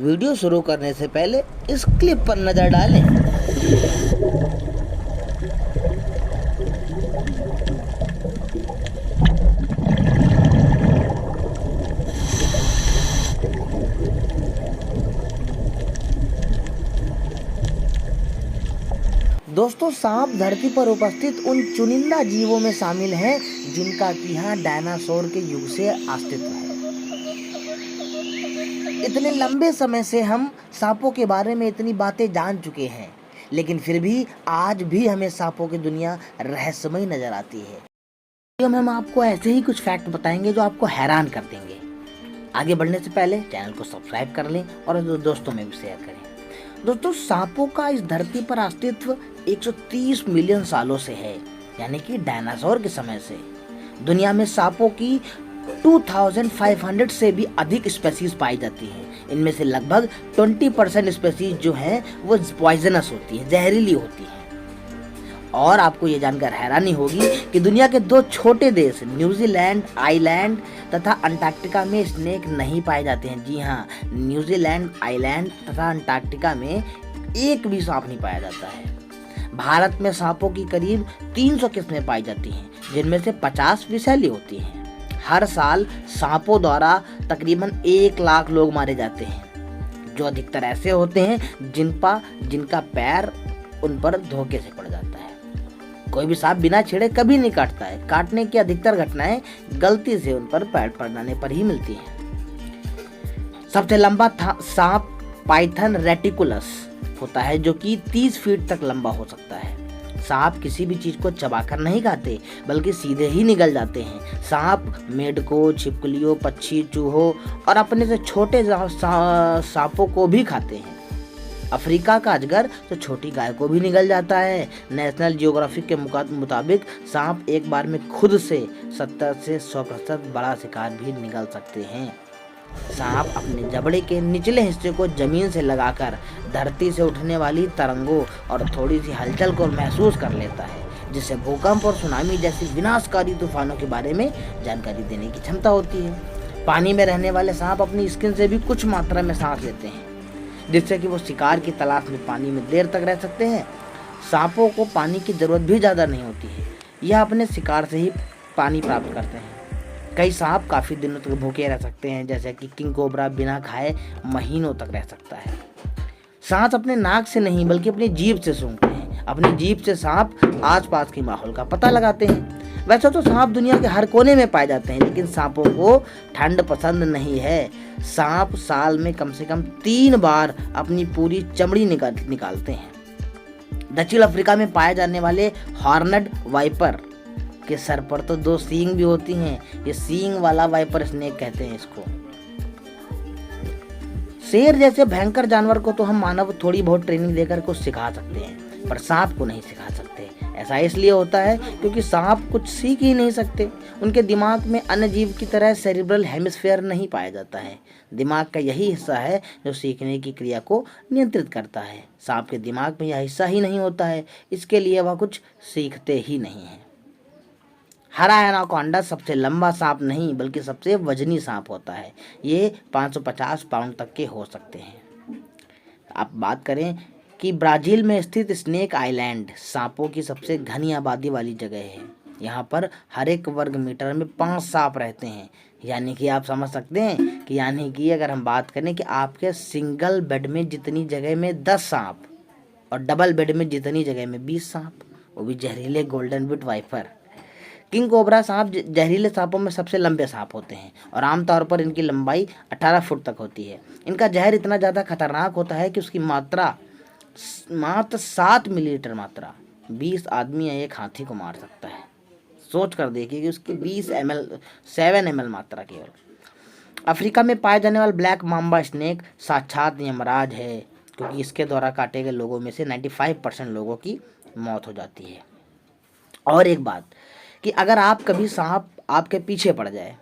Video शुरू करने से पहले इस क्लिप पर नज़र डालें। दोस्तों, सांप धरती पर उपस्थित उन चुनिंदा जीवों में शामिल हैं जिनका कि यहाँ डायनासोर के युग से अस्तित्व है। इतने लंबे समय से हम सांपों के बारे में इतनी बातें जान चुके हैं, लेकिन फिर भी आज भी हमें सांपों की दुनिया रहस्यमयी नजर आती है। वीडियो में हम आपको ऐसे ही कुछ फैक्ट बताएंगे जो आपको हैरान कर देंगे। आगे बढ़ने से पहले चैनल को सब्सक्राइब कर लें और दोस्तों में भी शेयर करें। दोस्तों, सांपों का इस धरती पर अस्तित्व 130 मिलियन सालों से है, यानी कि डायनासोर के समय से। दुनिया में सांपों की 2500 से भी अधिक स्पेसीज पाई जाती हैं। इनमें से लगभग 20% स्पेसीज जो हैं वो पॉइजनस होती है, जहरीली होती है। और आपको ये जानकर हैरानी होगी कि दुनिया के दो छोटे देश न्यूजीलैंड आइलैंड तथा अंटार्कटिका में स्नेक नहीं पाए जाते हैं। जी हाँ, न्यूजीलैंड आइलैंड तथा अंटार्कटिका में एक भी सांप नहीं पाया जाता है। भारत में सांपों की करीब 300 किस्में पाई जाती हैं, जिनमें से 50 विषैली होती हैं। हर साल सांपों द्वारा तकरीबन 1 लाख लोग मारे जाते हैं, जो अधिकतर ऐसे होते हैं जिनका पैर उन पर धोखे से पड़ जाता है। कोई भी सांप बिना छेड़े कभी नहीं काटता है। काटने की अधिकतर घटनाएं गलती से उन पर पैर पड़ने पर ही मिलती हैं। सबसे लंबा सांप पाइथन रेटिकुलस होता है, जो कि 30 फीट तक लंबा हो सकता है। सांप किसी भी चीज को चबाकर नहीं खाते, बल्कि सीधे ही निगल जाते हैं। सांप मेढकों, छिपकलियों, पक्षी, चूहों और अपने से छोटे सांपों को भी खाते हैं। अफ्रीका का अजगर तो छोटी गाय को भी निगल जाता है। नेशनल जियोग्राफिक के मुताबिक सांप एक बार में खुद से 70 से 100% बड़ा शिकार भी निगल सकते हैं। सांप अपने जबड़े के निचले हिस्से को जमीन से लगाकर धरती से उठने वाली तरंगों और थोड़ी सी हलचल को महसूस कर लेता है, जिससे भूकंप और सुनामी जैसी विनाशकारी तूफानों के बारे में जानकारी देने की क्षमता होती है। पानी में रहने वाले सांप अपनी स्किन से भी कुछ मात्रा में सांस लेते हैं, जिससे कि वो शिकार की तलाश में पानी में देर तक रह सकते हैं। सांपों को पानी की जरूरत भी ज़्यादा नहीं होती है, यह अपने शिकार से ही पानी प्राप्त करते हैं। कई सांप काफ़ी दिनों तक भूखे रह सकते हैं, जैसे कि किंग कोबरा बिना खाए महीनों तक रह सकता है। सांप अपने नाक से नहीं बल्कि अपनी जीभ से सूंघते हैं। अपनी जीभ से सांप आसपास के माहौल का पता लगाते हैं। वैसे तो सांप दुनिया के हर कोने में पाए जाते हैं, लेकिन सांपों को ठंड पसंद नहीं है। सांप साल में कम से कम 3 बार अपनी पूरी चमड़ी निकालते हैं। दक्षिण अफ्रीका में पाए जाने वाले हॉर्नड वाइपर के सर पर तो 2 सींग भी होती हैं। ये सींग वाला वाइपर स्नेक कहते हैं इसको। शेर जैसे भयंकर जानवर को तो हम मानव थोड़ी बहुत ट्रेनिंग देकर कुछ सिखा सकते हैं, पर सांप को नहीं सिखा सकते। ऐसा इसलिए होता है क्योंकि सांप कुछ सीख ही नहीं सकते। उनके दिमाग में अन्य जीव की तरह सेरिब्रल हेमिस्फेयर नहीं पाया जाता है। दिमाग का यही हिस्सा है जो सीखने की क्रिया को नियंत्रित करता है। सांप के दिमाग में यह हिस्सा ही नहीं होता है, इसके लिए वह कुछ सीखते ही नहीं है। हरा एनाकोंडा सबसे लंबा सांप नहीं बल्कि सबसे वजनी सांप होता है। ये 550 पाउंड तक के हो सकते हैं। आप बात करें कि ब्राज़ील में स्थित स्नेक आइलैंड सांपों की सबसे घनी आबादी वाली जगह है। यहाँ पर हर एक वर्ग मीटर में 5 सांप रहते हैं। यानी कि आप समझ सकते हैं कि अगर हम बात करें कि आपके सिंगल बेड में जितनी जगह में 10 सांप और डबल बेड में जितनी जगह में 20 सांप, वो भी जहरीले golden pit viper. King cobra सांप जहरीले सांपों में सबसे लंबे सांप होते हैं और आमतौर पर इनकी लंबाई 18 फुट तक होती है। इनका जहर इतना ज़्यादा खतरनाक होता है कि उसकी मात्रा मात्र 7 मिलीलीटर मात्रा 20 आदमी या एक हाथी को मार सकता है। सोच कर देखिए कि उसकी 7 ml मात्रा केवल। अफ्रीका में पाए जाने वाला ब्लैक माम्बा स्नेक साक्षात यमराज है, क्योंकि इसके द्वारा काटे गए लोगों में से 95% लोगों की मौत हो जाती है। और एक बात कि अगर आप कभी सांप आपके पीछे पड़ जाए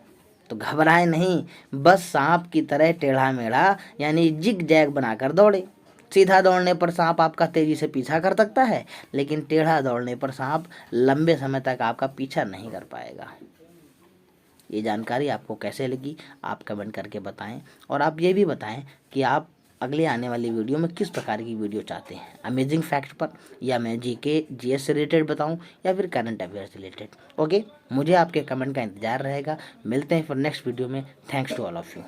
तो घबराए नहीं, बस सांप की तरह टेढ़ा मेढ़ा यानी जिग जैग बनाकर दौड़े। सीधा दौड़ने पर सांप आपका तेजी से पीछा कर सकता है, लेकिन टेढ़ा दौड़ने पर सांप लंबे समय तक आपका पीछा नहीं कर पाएगा। ये जानकारी आपको कैसे लगी आप कमेंट करके बताएं, और आप ये भी बताएं कि आप अगले आने वाली वीडियो में किस प्रकार की वीडियो चाहते हैं, अमेजिंग फैक्ट पर, या मैं जीके जीएस से रिलेटेड बताऊं, या फिर करंट अफेयर्स रिलेटेड। ओके, मुझे आपके कमेंट का इंतजार रहेगा। मिलते हैं फिर नेक्स्ट वीडियो में। Thanks to all of you.